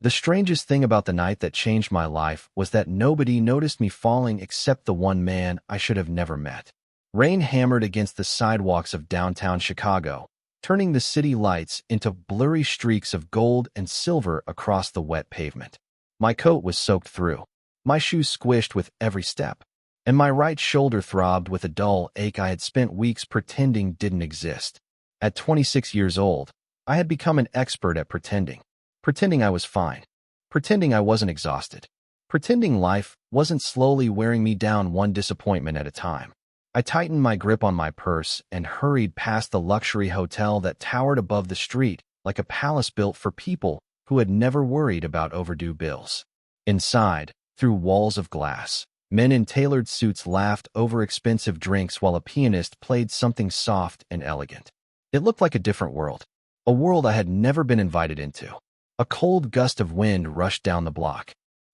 The strangest thing about the night that changed my life was that nobody noticed me falling except the one man I should have never met. Rain hammered against the sidewalks of downtown Chicago, turning the city lights into blurry streaks of gold and silver across the wet pavement. My coat was soaked through, my shoes squished with every step, and my right shoulder throbbed with a dull ache I had spent weeks pretending didn't exist. At 26 years old, I had become an expert at pretending. Pretending I was fine. Pretending I wasn't exhausted. Pretending life wasn't slowly wearing me down one disappointment at a time. I tightened my grip on my purse and hurried past the luxury hotel that towered above the street like a palace built for people who had never worried about overdue bills. Inside, through walls of glass, men in tailored suits laughed over expensive drinks while a pianist played something soft and elegant. It looked like a different world, a world I had never been invited into. A cold gust of wind rushed down the block.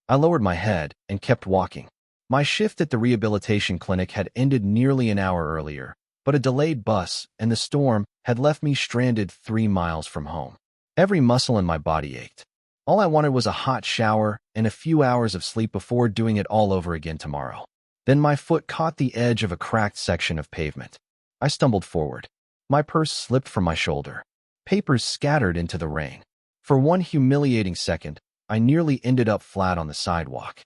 I lowered my head and kept walking. My shift at the rehabilitation clinic had ended nearly an hour earlier, but a delayed bus and the storm had left me stranded 3 miles from home. Every muscle in my body ached. All I wanted was a hot shower and a few hours of sleep before doing it all over again tomorrow. Then my foot caught the edge of a cracked section of pavement. I stumbled forward. My purse slipped from my shoulder. Papers scattered into the rain. For one humiliating second, I nearly ended up flat on the sidewalk.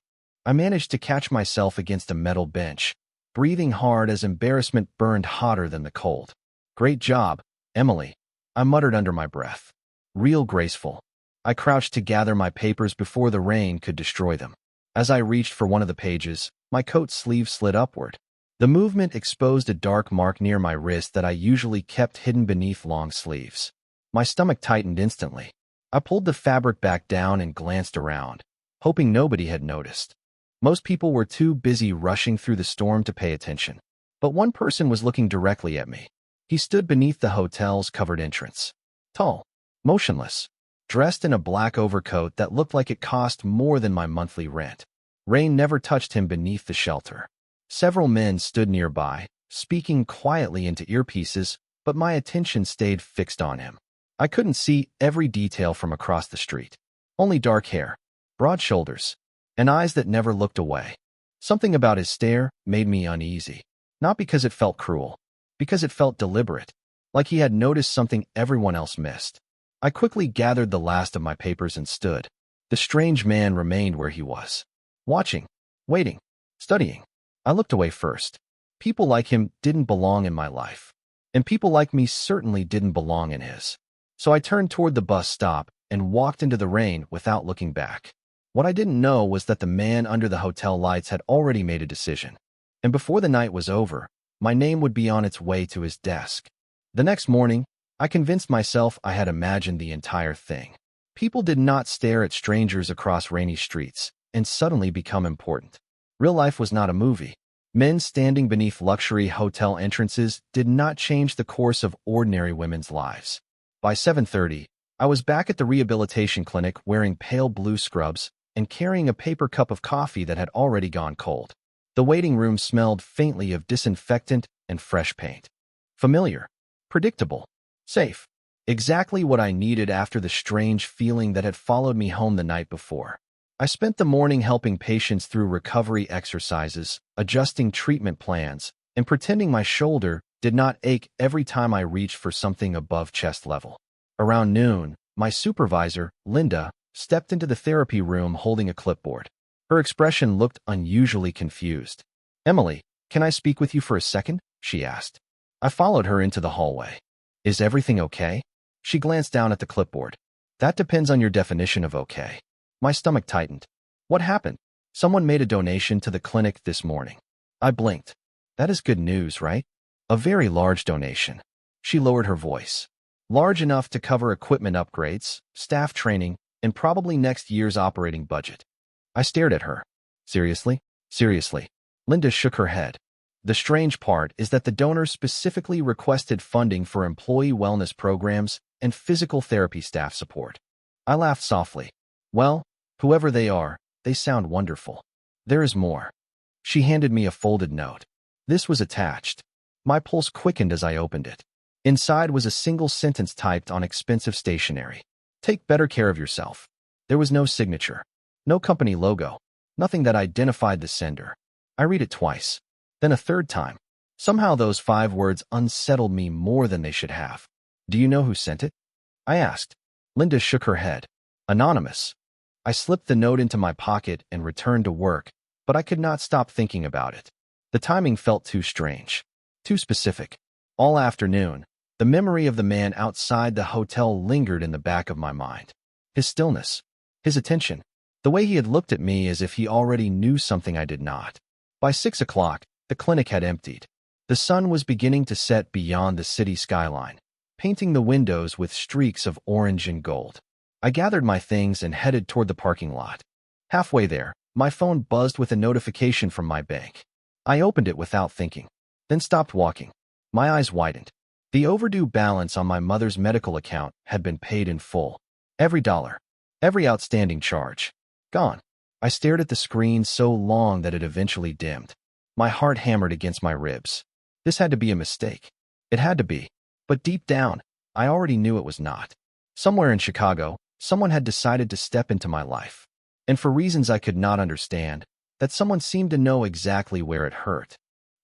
I managed to catch myself against a metal bench, breathing hard as embarrassment burned hotter than the cold. "Great job, Emily," I muttered under my breath. "Real graceful." I crouched to gather my papers before the rain could destroy them. As I reached for one of the pages, my coat sleeve slid upward. The movement exposed a dark mark near my wrist that I usually kept hidden beneath long sleeves. My stomach tightened instantly. I pulled the fabric back down and glanced around, hoping nobody had noticed. Most people were too busy rushing through the storm to pay attention. But one person was looking directly at me. He stood beneath the hotel's covered entrance. Tall, motionless, dressed in a black overcoat that looked like it cost more than my monthly rent. Rain never touched him beneath the shelter. Several men stood nearby, speaking quietly into earpieces, but my attention stayed fixed on him. I couldn't see every detail from across the street. Only dark hair, broad shoulders, and eyes that never looked away. Something about his stare made me uneasy. Not because it felt cruel, because it felt deliberate, like he had noticed something everyone else missed. I quickly gathered the last of my papers and stood. The strange man remained where he was. Watching, waiting, studying. I looked away first. People like him didn't belong in my life. And people like me certainly didn't belong in his. So I turned toward the bus stop and walked into the rain without looking back. What I didn't know was that the man under the hotel lights had already made a decision. And before the night was over, my name would be on its way to his desk. The next morning, I convinced myself I had imagined the entire thing. People did not stare at strangers across rainy streets and suddenly become important. Real life was not a movie. Men standing beneath luxury hotel entrances did not change the course of ordinary women's lives. By 7:30, I was back at the rehabilitation clinic wearing pale blue scrubs and carrying a paper cup of coffee that had already gone cold. The waiting room smelled faintly of disinfectant and fresh paint. Familiar, predictable, safe. Exactly what I needed after the strange feeling that had followed me home the night before. I spent the morning helping patients through recovery exercises, adjusting treatment plans, and pretending my shoulder did not ache every time I reached for something above chest level. Around noon, my supervisor, Linda, stepped into the therapy room holding a clipboard. Her expression looked unusually confused. "Emily, can I speak with you for a second?" she asked. I followed her into the hallway. "Is everything okay?" She glanced down at the clipboard. "That depends on your definition of okay." My stomach tightened. "What happened?" "Someone made a donation to the clinic this morning." I blinked. "That is good news, right?" "A very large donation." She lowered her voice. "Large enough to cover equipment upgrades, staff training, and probably next year's operating budget." I stared at her. "Seriously? Seriously?" Linda shook her head. "The strange part is that the donor specifically requested funding for employee wellness programs and physical therapy staff support." I laughed softly. "Well, whoever they are, they sound wonderful. There is more." She handed me a folded note. This was attached. My pulse quickened as I opened it. Inside was a single sentence typed on expensive stationery. "Take better care of yourself. There was no signature, no company logo, nothing that identified the sender. I read it twice, then a third time. Somehow those 5 words unsettled me more than they should have. Do you know who sent it? I asked. Linda shook her head. Anonymous. I slipped the note into my pocket and returned to work, but I could not stop thinking about it. The timing felt too strange, too specific. All afternoon, the memory of the man outside the hotel lingered in the back of my mind. His stillness, his attention, the way he had looked at me as if he already knew something I did not. By 6 o'clock, the clinic had emptied. The sun was beginning to set beyond the city skyline, painting the windows with streaks of orange and gold. I gathered my things and headed toward the parking lot. Halfway there, my phone buzzed with a notification from my bank. I opened it without thinking, then stopped walking. My eyes widened. The overdue balance on my mother's medical account had been paid in full. Every dollar, every outstanding charge, gone. I stared at the screen so long that it eventually dimmed. My heart hammered against my ribs. This had to be a mistake. It had to be. But deep down, I already knew it was not. Somewhere in Chicago, someone had decided to step into my life. And for reasons I could not understand, that someone seemed to know exactly where it hurt.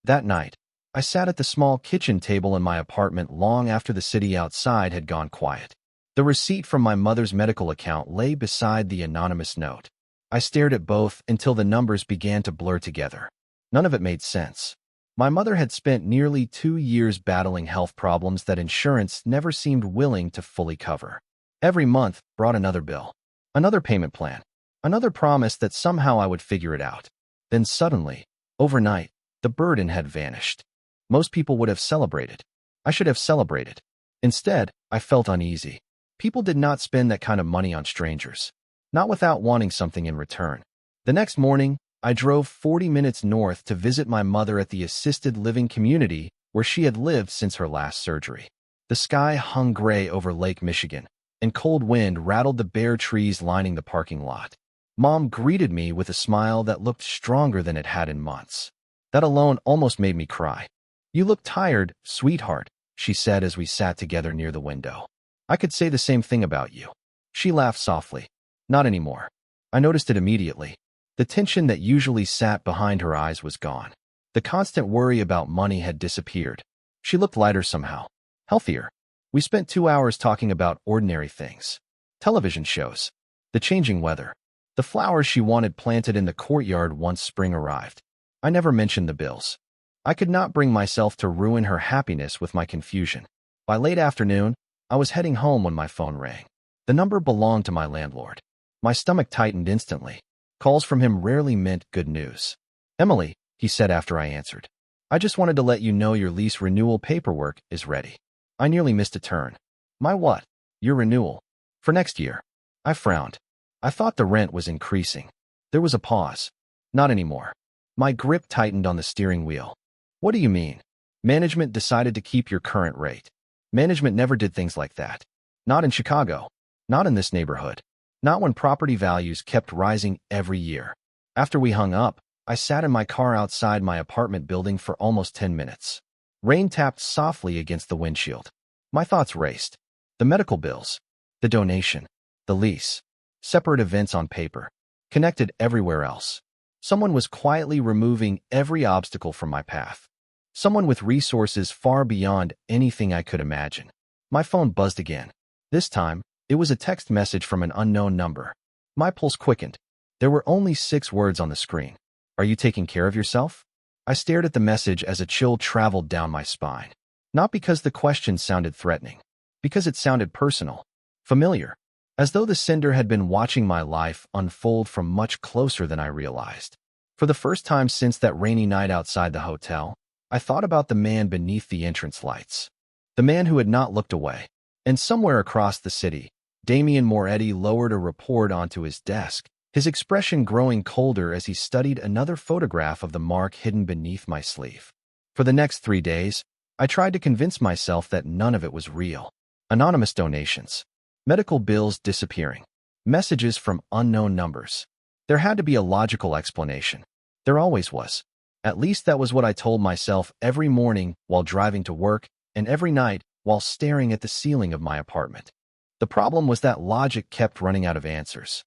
That night, I sat at the small kitchen table in my apartment long after the city outside had gone quiet. The receipt from my mother's medical account lay beside the anonymous note. I stared at both until the numbers began to blur together. None of it made sense. My mother had spent nearly 2 years battling health problems that insurance never seemed willing to fully cover. Every month brought another bill, another payment plan, another promise that somehow I would figure it out. Then suddenly, overnight, the burden had vanished. Most people would have celebrated. I should have celebrated. Instead, I felt uneasy. People did not spend that kind of money on strangers, not without wanting something in return. The next morning, I drove 40 minutes north to visit my mother at the assisted living community where she had lived since her last surgery. The sky hung gray over Lake Michigan, and cold wind rattled the bare trees lining the parking lot. Mom greeted me with a smile that looked stronger than it had in months. That alone almost made me cry. "You look tired, sweetheart," she said as we sat together near the window. "I could say the same thing about you." She laughed softly. Not anymore. I noticed it immediately. The tension that usually sat behind her eyes was gone. The constant worry about money had disappeared. She looked lighter somehow, healthier. We spent 2 hours talking about ordinary things. Television shows, the changing weather, the flowers she wanted planted in the courtyard once spring arrived. I never mentioned the bills. I could not bring myself to ruin her happiness with my confusion. By late afternoon, I was heading home when my phone rang. The number belonged to my landlord. My stomach tightened instantly. Calls from him rarely meant good news. "Emily," he said after I answered, "I just wanted to let you know your lease renewal paperwork is ready." I nearly missed a turn. "My what?" "Your renewal. For next year." I frowned. I thought the rent was increasing. There was a pause. Not anymore. My grip tightened on the steering wheel. "What do you mean?" "Management decided to keep your current rate." Management never did things like that. Not in Chicago. Not in this neighborhood. Not when property values kept rising every year. After we hung up, I sat in my car outside my apartment building for almost 10 minutes. Rain tapped softly against the windshield. My thoughts raced. The medical bills, the donation, the lease, separate events on paper, connected everywhere else. Someone was quietly removing every obstacle from my path. Someone with resources far beyond anything I could imagine. My phone buzzed again. This time, it was a text message from an unknown number. My pulse quickened. There were only 6 words on the screen. "Are you taking care of yourself?" I stared at the message as a chill traveled down my spine. Not because the question sounded threatening, because it sounded personal, familiar, as though the sender had been watching my life unfold from much closer than I realized. For the first time since that rainy night outside the hotel, I thought about the man beneath the entrance lights. The man who had not looked away. And somewhere across the city, Damien Moretti lowered a report onto his desk, his expression growing colder as he studied another photograph of the mark hidden beneath my sleeve. For the next 3 days, I tried to convince myself that none of it was real. Anonymous donations, medical bills disappearing, messages from unknown numbers. There had to be a logical explanation. There always was. At least that was what I told myself every morning while driving to work and every night while staring at the ceiling of my apartment. The problem was that logic kept running out of answers.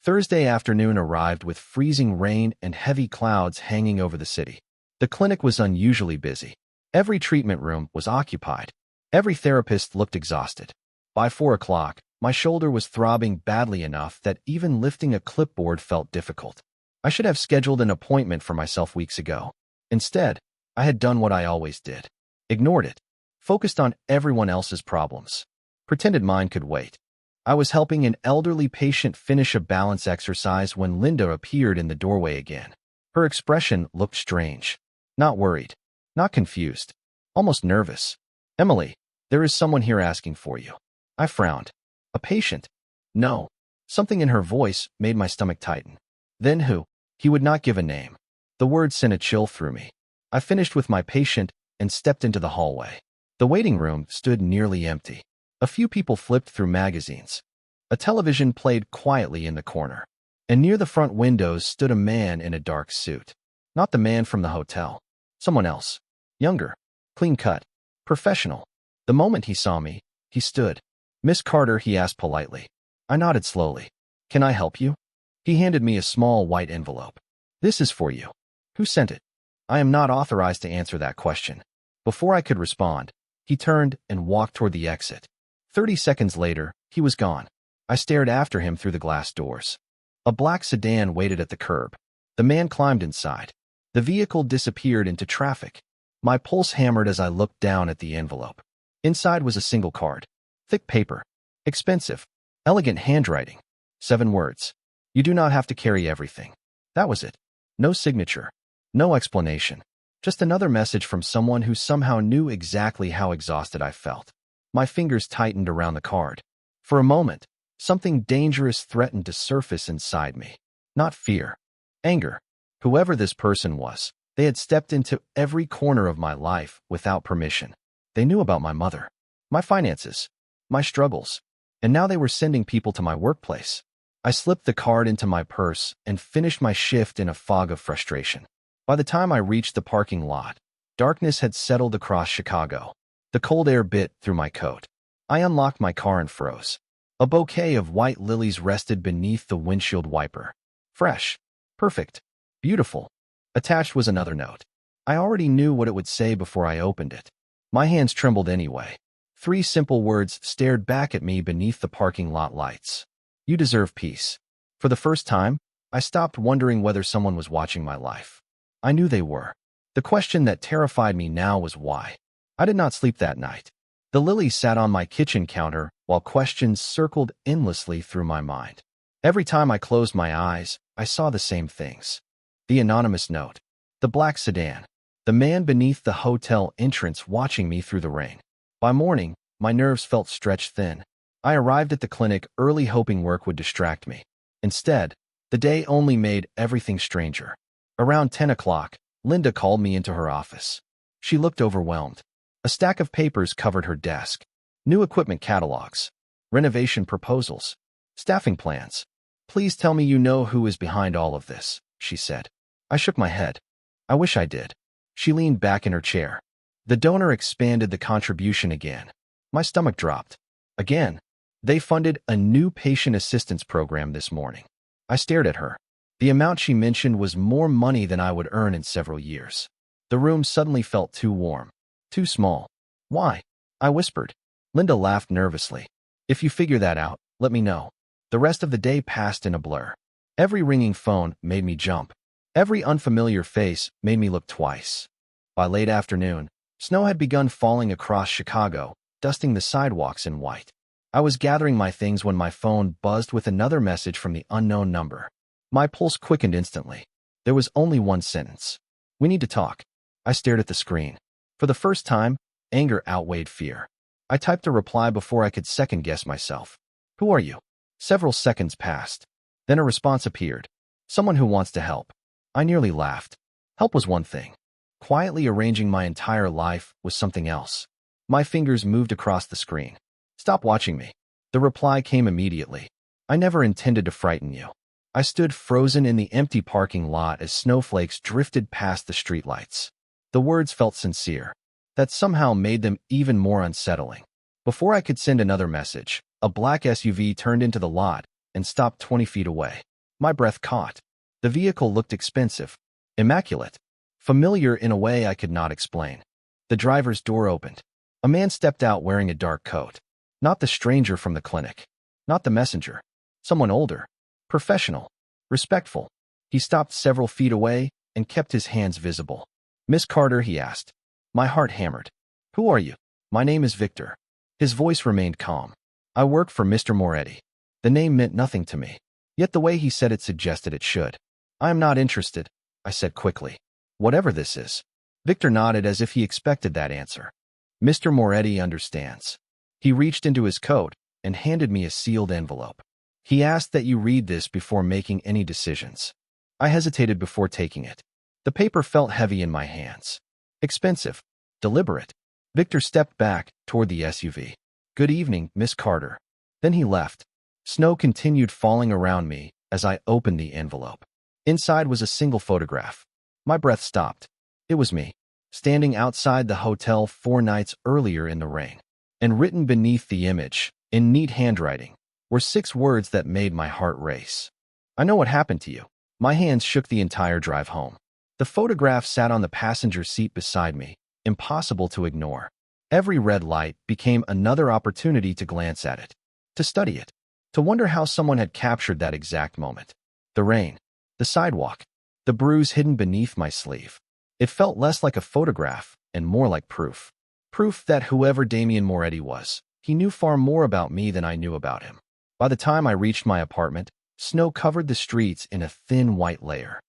Thursday afternoon arrived with freezing rain and heavy clouds hanging over the city. The clinic was unusually busy. Every treatment room was occupied. Every therapist looked exhausted. By 4 o'clock, my shoulder was throbbing badly enough that even lifting a clipboard felt difficult. I should have scheduled an appointment for myself weeks ago. Instead, I had done what I always did. Ignored it. Focused on everyone else's problems. Pretended mine could wait. I was helping an elderly patient finish a balance exercise when Linda appeared in the doorway again. Her expression looked strange. Not worried. Not confused. Almost nervous. "Emily, there is someone here asking for you." I frowned. A patient? No. Something in her voice made my stomach tighten. Then who? He would not give a name. The word sent a chill through me. I finished with my patient and stepped into the hallway. The waiting room stood nearly empty. A few people flipped through magazines. A television played quietly in the corner. And near the front windows stood a man in a dark suit. Not the man from the hotel. Someone else. Younger. Clean-cut. Professional. The moment he saw me, he stood. "Miss Carter," he asked politely. I nodded slowly. "Can I help you?" He handed me a small white envelope. "This is for you." "Who sent it?" I am not authorized to answer that question. Before I could respond, he turned and walked toward the exit. 30 seconds later, he was gone. I stared after him through the glass doors. A black sedan waited at the curb. The man climbed inside. The vehicle disappeared into traffic. My pulse hammered as I looked down at the envelope. Inside was a single card. Thick paper. Expensive. Elegant handwriting. 7 words. "You do not have to carry everything." That was it. No signature. No explanation. Just another message from someone who somehow knew exactly how exhausted I felt. My fingers tightened around the card. For a moment, something dangerous threatened to surface inside me. Not fear. Anger. Whoever this person was, they had stepped into every corner of my life without permission. They knew about my mother, my finances, my struggles, and now they were sending people to my workplace. I slipped the card into my purse and finished my shift in a fog of frustration. By the time I reached the parking lot, darkness had settled across Chicago. The cold air bit through my coat. I unlocked my car and froze. A bouquet of white lilies rested beneath the windshield wiper. Fresh. Perfect. Beautiful. Attached was another note. I already knew what it would say before I opened it. My hands trembled anyway. 3 simple words stared back at me beneath the parking lot lights. "You deserve peace." For the first time, I stopped wondering whether someone was watching my life. I knew they were. The question that terrified me now was why. I did not sleep that night. The lilies sat on my kitchen counter while questions circled endlessly through my mind. Every time I closed my eyes, I saw the same things. The anonymous note. The black sedan. The man beneath the hotel entrance watching me through the rain. By morning, my nerves felt stretched thin. I arrived at the clinic early hoping work would distract me. Instead, the day only made everything stranger. Around 10 o'clock, Linda called me into her office. She looked overwhelmed. A stack of papers covered her desk. New equipment catalogs. Renovation proposals. Staffing plans. "Please tell me you know who is behind all of this," she said. I shook my head. "I wish I did." She leaned back in her chair. "The donor expanded the contribution again." My stomach dropped. Again. "They funded a new patient assistance program this morning." I stared at her. The amount she mentioned was more money than I would earn in several years. The room suddenly felt too warm. Too small. "Why?" I whispered. Linda laughed nervously. "If you figure that out, let me know." The rest of the day passed in a blur. Every ringing phone made me jump. Every unfamiliar face made me look twice. By late afternoon, snow had begun falling across Chicago, dusting the sidewalks in white. I was gathering my things when my phone buzzed with another message from the unknown number. My pulse quickened instantly. There was only one sentence. "We need to talk." I stared at the screen. For the first time, anger outweighed fear. I typed a reply before I could second-guess myself. "Who are you?" Several seconds passed. Then a response appeared. "Someone who wants to help." I nearly laughed. Help was one thing. Quietly arranging my entire life was something else. My fingers moved across the screen. "Stop watching me." The reply came immediately. "I never intended to frighten you." I stood frozen in the empty parking lot as snowflakes drifted past the streetlights. The words felt sincere. That somehow made them even more unsettling. Before I could send another message, a black SUV turned into the lot and stopped 20 feet away. My breath caught. The vehicle looked expensive, immaculate, familiar in a way I could not explain. The driver's door opened. A man stepped out wearing a dark coat. Not the stranger from the clinic. Not the messenger. Someone older, professional, respectful. He stopped several feet away and kept his hands visible. "Miss Carter," he asked. My heart hammered. "Who are you?" "My name is Victor." His voice remained calm. "I work for Mr. Moretti." The name meant nothing to me, yet the way he said it suggested it should. "I am not interested," I said quickly. "Whatever this is." Victor nodded as if he expected that answer. "Mr. Moretti understands." He reached into his coat and handed me a sealed envelope. "He asked that you read this before making any decisions." I hesitated before taking it. The paper felt heavy in my hands. Expensive. Deliberate. Victor stepped back toward the SUV. "Good evening, Miss Carter." Then he left. Snow continued falling around me as I opened the envelope. Inside was a single photograph. My breath stopped. It was me, standing outside the hotel 4 nights earlier in the rain. And written beneath the image, in neat handwriting, were 6 words that made my heart race. "I know what happened to you." My hands shook the entire drive home. The photograph sat on the passenger seat beside me, impossible to ignore. Every red light became another opportunity to glance at it, to study it, to wonder how someone had captured that exact moment. The rain, the sidewalk, the bruise hidden beneath my sleeve. It felt less like a photograph and more like proof. Proof that whoever Damian Moretti was, he knew far more about me than I knew about him. By the time I reached my apartment, snow covered the streets in a thin white layer.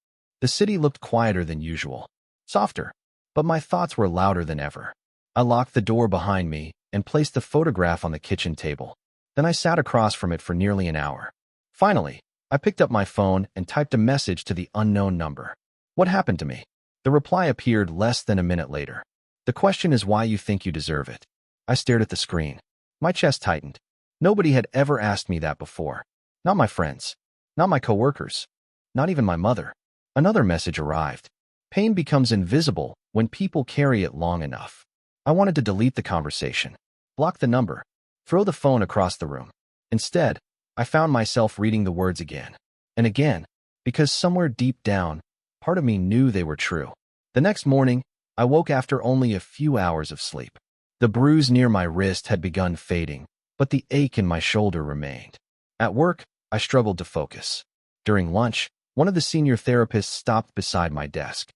The city looked quieter than usual, softer, but my thoughts were louder than ever. I locked the door behind me and placed the photograph on the kitchen table. Then I sat across from it for nearly an hour. Finally, I picked up my phone and typed a message to the unknown number. "What happened to me?" The reply appeared less than a minute later. "The question is why you think you deserve it." I stared at the screen. My chest tightened. Nobody had ever asked me that before. Not my friends. Not my coworkers. Not even my mother. Another message arrived. Pain becomes invisible when people carry it long enough. I wanted to delete the conversation, block the number, throw the phone across the room. Instead, I found myself reading the words again and again, because somewhere deep down, part of me knew they were true. The next morning, I woke after only a few hours of sleep. The bruise near my wrist had begun fading, but the ache in my shoulder remained. At work, I struggled to focus. During lunch, one of the senior therapists stopped beside my desk.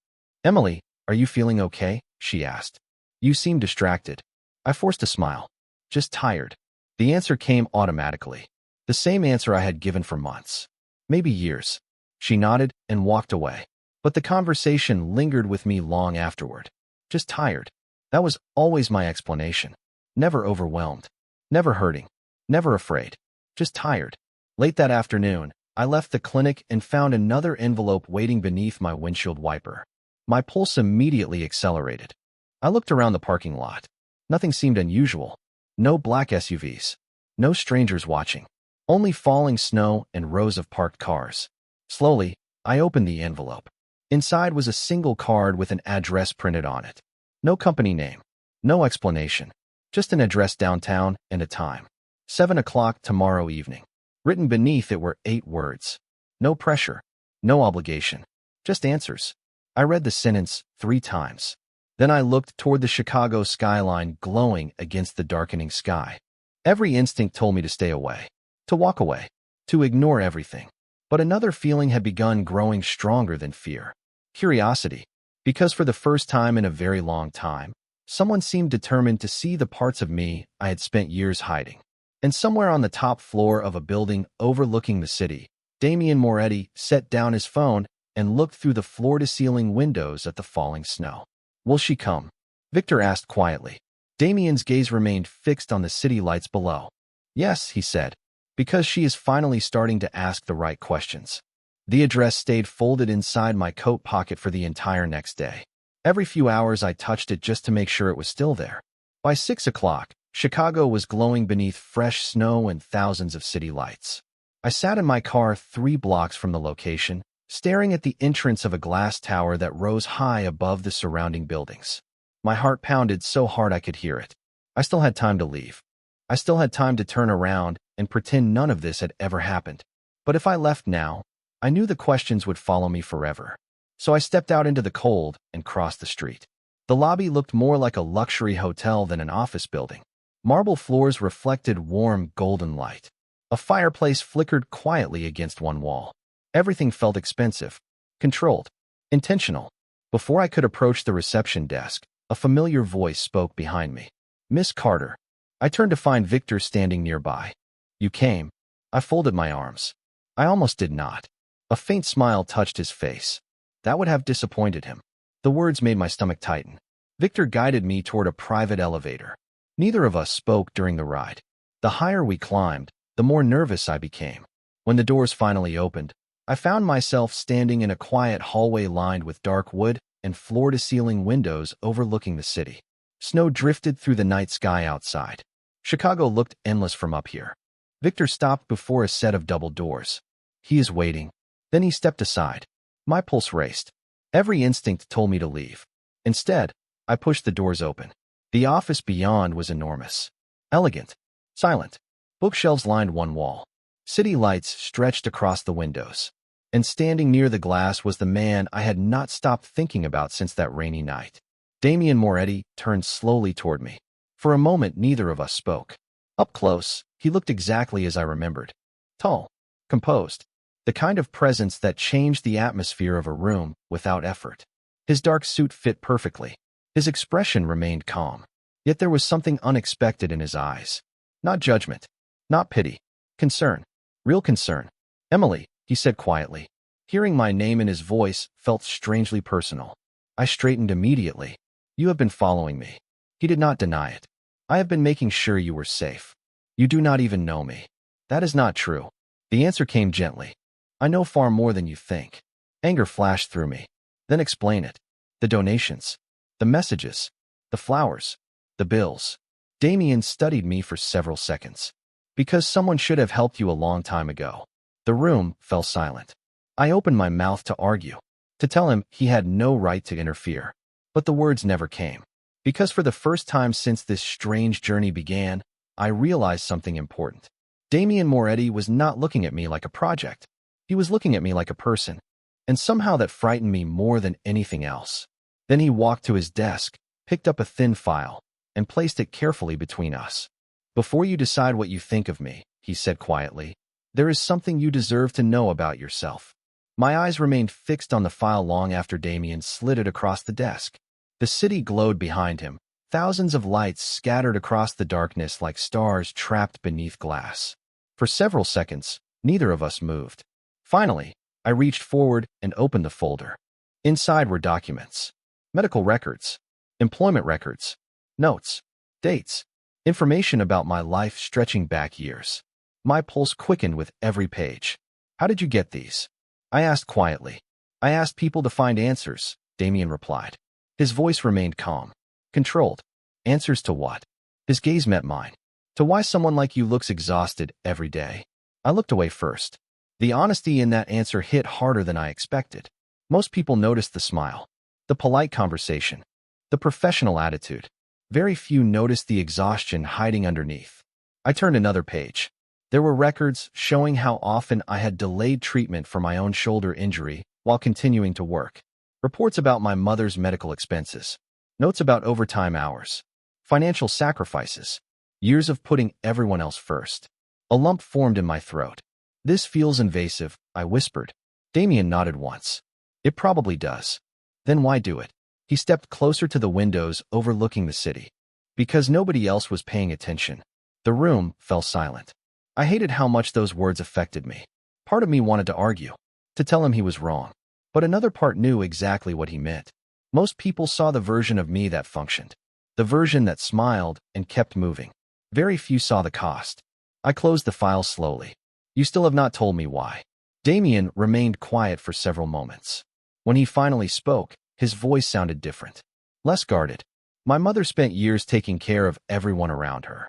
"Emily, are you feeling okay?" she asked. "You seem distracted." I forced a smile. "Just tired." The answer came automatically. The same answer I had given for months. Maybe years. She nodded and walked away. But the conversation lingered with me long afterward. Just tired. That was always my explanation. Never overwhelmed. Never hurting. Never afraid. Just tired. Late that afternoon, I left the clinic and found another envelope waiting beneath my windshield wiper. My pulse immediately accelerated. I looked around the parking lot. Nothing seemed unusual. No black SUVs. No strangers watching. Only falling snow and rows of parked cars. Slowly, I opened the envelope. Inside was a single card with an address printed on it. No company name. No explanation. Just an address downtown and a time. 7 o'clock tomorrow evening. Written beneath it were 8 words. No pressure. No obligation. Just answers. I read the sentence 3 times. Then I looked toward the Chicago skyline glowing against the darkening sky. Every instinct told me to stay away. To walk away. To ignore everything. But another feeling had begun growing stronger than fear. Curiosity. Because for the first time in a very long time, someone seemed determined to see the parts of me I had spent years hiding. And somewhere on the top floor of a building overlooking the city, Damian Moretti set down his phone and looked through the floor-to-ceiling windows at the falling snow. "Will she come?" Victor asked quietly. Damian's gaze remained fixed on the city lights below. "Yes," he said, "because she is finally starting to ask the right questions." The address stayed folded inside my coat pocket for the entire next day. Every few hours I touched it just to make sure it was still there. By 6 o'clock, Chicago was glowing beneath fresh snow and thousands of city lights. I sat in my car 3 blocks from the location, staring at the entrance of a glass tower that rose high above the surrounding buildings. My heart pounded so hard I could hear it. I still had time to leave. I still had time to turn around and pretend none of this had ever happened. But if I left now, I knew the questions would follow me forever. So I stepped out into the cold and crossed the street. The lobby looked more like a luxury hotel than an office building. Marble floors reflected warm, golden light. A fireplace flickered quietly against one wall. Everything felt expensive, controlled, intentional. Before I could approach the reception desk, a familiar voice spoke behind me. "Miss Carter." I turned to find Victor standing nearby. "You came." I folded my arms. I almost did not. A faint smile touched his face. That would have disappointed him. The words made my stomach tighten. Victor guided me toward a private elevator. Neither of us spoke during the ride. The higher we climbed, the more nervous I became. When the doors finally opened, I found myself standing in a quiet hallway lined with dark wood and floor-to-ceiling windows overlooking the city. Snow drifted through the night sky outside. Chicago looked endless from up here. Victor stopped before a set of double doors. "He is waiting." Then he stepped aside. My pulse raced. Every instinct told me to leave. Instead, I pushed the doors open. The office beyond was enormous. Elegant. Silent. Bookshelves lined one wall. City lights stretched across the windows. And standing near the glass was the man I had not stopped thinking about since that rainy night. Damien Moretti turned slowly toward me. For a moment, neither of us spoke. Up close, he looked exactly as I remembered. Tall. Composed. The kind of presence that changed the atmosphere of a room without effort. His dark suit fit perfectly. His expression remained calm. Yet there was something unexpected in his eyes. Not judgment. Not pity. Concern. Real concern. "Emily," he said quietly. Hearing my name in his voice felt strangely personal. I straightened immediately. "You have been following me." He did not deny it. "I have been making sure you were safe." "You do not even know me." "That is not true." The answer came gently. "I know far more than you think." Anger flashed through me. "Then explain it." "The donations. The messages. The flowers. The bills." Damien studied me for several seconds. "Because someone should have helped you a long time ago." The room fell silent. I opened my mouth to argue, to tell him he had no right to interfere. But the words never came. Because for the first time since this strange journey began, I realized something important. Damien Moretti was not looking at me like a project. He was looking at me like a person. And somehow that frightened me more than anything else. Then he walked to his desk, picked up a thin file, and placed it carefully between us. "Before you decide what you think of me," he said quietly, "there is something you deserve to know about yourself." My eyes remained fixed on the file long after Damien slid it across the desk. The city glowed behind him, thousands of lights scattered across the darkness like stars trapped beneath glass. For several seconds, neither of us moved. Finally, I reached forward and opened the folder. Inside were documents. Medical records. Employment records. Notes. Dates. Information about my life stretching back years. My pulse quickened with every page. "How did you get these?" I asked quietly. "I asked people to find answers," Damien replied. His voice remained calm. "Controlled. Answers to what?" His gaze met mine. "To why someone like you looks exhausted every day." I looked away first. The honesty in that answer hit harder than I expected. Most people noticed the smile, the polite conversation, the professional attitude. Very few noticed the exhaustion hiding underneath. I turned another page. There were records showing how often I had delayed treatment for my own shoulder injury while continuing to work. Reports about my mother's medical expenses. Notes about overtime hours. Financial sacrifices. Years of putting everyone else first. A lump formed in my throat. "This feels invasive," I whispered. Damien nodded once. "It probably does." "Then why do it?" He stepped closer to the windows overlooking the city. "Because nobody else was paying attention." The room fell silent. I hated how much those words affected me. Part of me wanted to argue, to tell him he was wrong. But another part knew exactly what he meant. Most people saw the version of me that functioned. The version that smiled and kept moving. Very few saw the cost. I closed the file slowly. "You still have not told me why." Damien remained quiet for several moments. When he finally spoke, his voice sounded different. Less guarded. "My mother spent years taking care of everyone around her."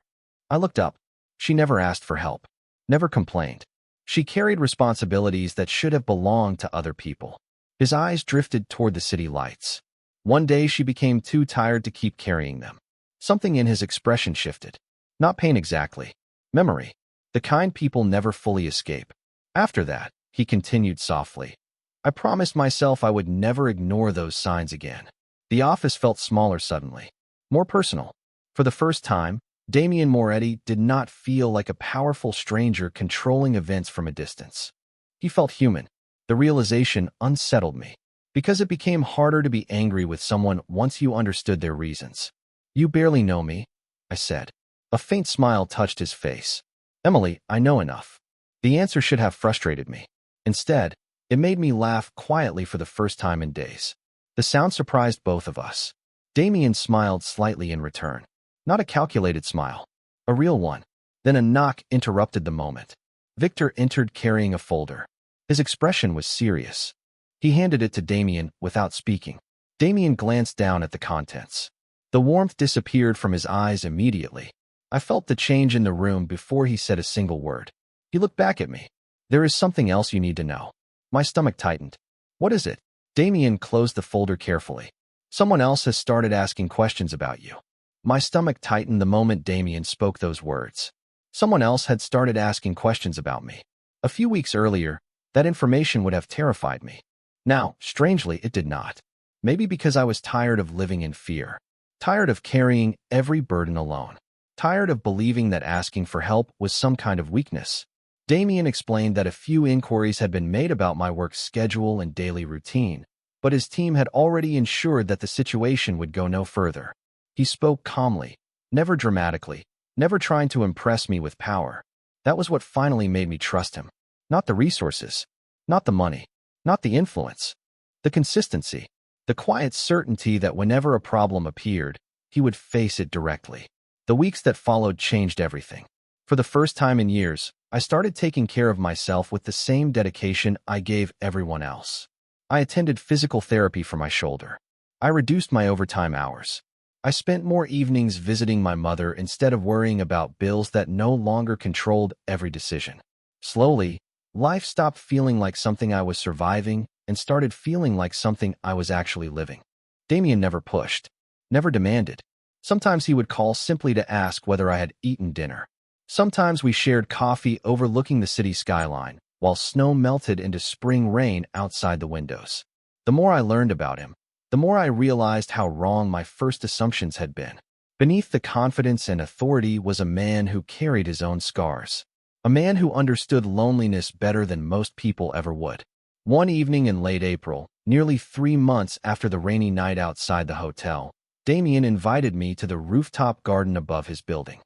I looked up. She never asked for help. Never complained. She carried responsibilities that should have belonged to other people. His eyes drifted toward the city lights. One day she became too tired to keep carrying them. Something in his expression shifted. Not pain exactly. Memory. The kind people never fully escape. After that, he continued softly. I promised myself I would never ignore those signs again. The office felt smaller suddenly, more personal. For the first time, Damien Moretti did not feel like a powerful stranger controlling events from a distance. He felt human. The realization unsettled me, because it became harder to be angry with someone once you understood their reasons. You barely know me, I said. A faint smile touched his face. Emily, I know enough. The answer should have frustrated me. Instead, it made me laugh quietly for the first time in days. The sound surprised both of us. Damien smiled slightly in return. Not a calculated smile. A real one. Then a knock interrupted the moment. Victor entered carrying a folder. His expression was serious. He handed it to Damien without speaking. Damien glanced down at the contents. The warmth disappeared from his eyes immediately. I felt the change in the room before he said a single word. He looked back at me. There is something else you need to know. My stomach tightened. What is it? Damien closed the folder carefully. Someone else has started asking questions about you. My stomach tightened the moment Damien spoke those words. Someone else had started asking questions about me. A few weeks earlier, that information would have terrified me. Now, strangely, it did not. Maybe because I was tired of living in fear. Tired of carrying every burden alone. Tired of believing that asking for help was some kind of weakness. Damien explained that a few inquiries had been made about my work schedule and daily routine, but his team had already ensured that the situation would go no further. He spoke calmly, never dramatically, never trying to impress me with power. That was what finally made me trust him. Not the resources, not the money, not the influence. The consistency, the quiet certainty that whenever a problem appeared, he would face it directly. The weeks that followed changed everything. For the first time in years, I started taking care of myself with the same dedication I gave everyone else. I attended physical therapy for my shoulder. I reduced my overtime hours. I spent more evenings visiting my mother instead of worrying about bills that no longer controlled every decision. Slowly, life stopped feeling like something I was surviving and started feeling like something I was actually living. Damien never pushed, never demanded. Sometimes he would call simply to ask whether I had eaten dinner. Sometimes we shared coffee overlooking the city skyline, while snow melted into spring rain outside the windows. The more I learned about him, the more I realized how wrong my first assumptions had been. Beneath the confidence and authority was a man who carried his own scars. A man who understood loneliness better than most people ever would. One evening in late April, nearly 3 months after the rainy night outside the hotel, Damien invited me to the rooftop garden above his building.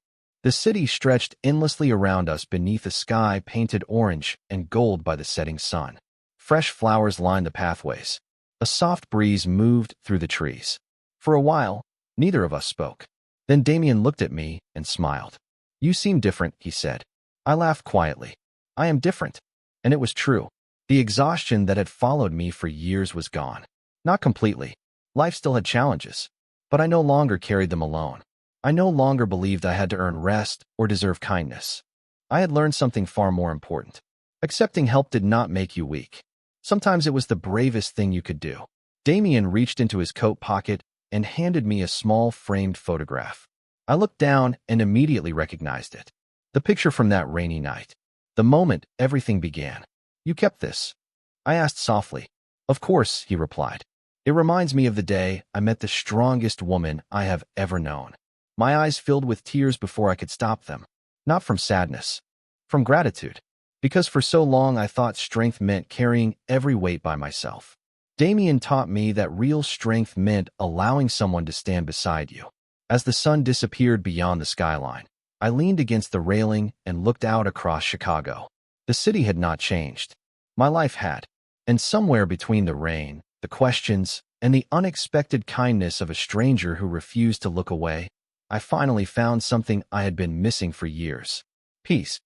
The city stretched endlessly around us beneath a sky painted orange and gold by the setting sun. Fresh flowers lined the pathways. A soft breeze moved through the trees. For a while, neither of us spoke. Then Damien looked at me and smiled. "You seem different," he said. I laughed quietly. "I am different." And it was true. The exhaustion that had followed me for years was gone. Not completely. Life still had challenges. But I no longer carried them alone. I no longer believed I had to earn rest or deserve kindness. I had learned something far more important. Accepting help did not make you weak. Sometimes it was the bravest thing you could do. Damien reached into his coat pocket and handed me a small framed photograph. I looked down and immediately recognized it. The picture from that rainy night. The moment everything began. "You kept this?" I asked softly. "Of course," he replied. "It reminds me of the day I met the strongest woman I have ever known." My eyes filled with tears before I could stop them. Not from sadness. From gratitude. Because for so long I thought strength meant carrying every weight by myself. Damien taught me that real strength meant allowing someone to stand beside you. As the sun disappeared beyond the skyline, I leaned against the railing and looked out across Chicago. The city had not changed. My life had. And somewhere between the rain, the questions, and the unexpected kindness of a stranger who refused to look away, I finally found something I had been missing for years. Peace.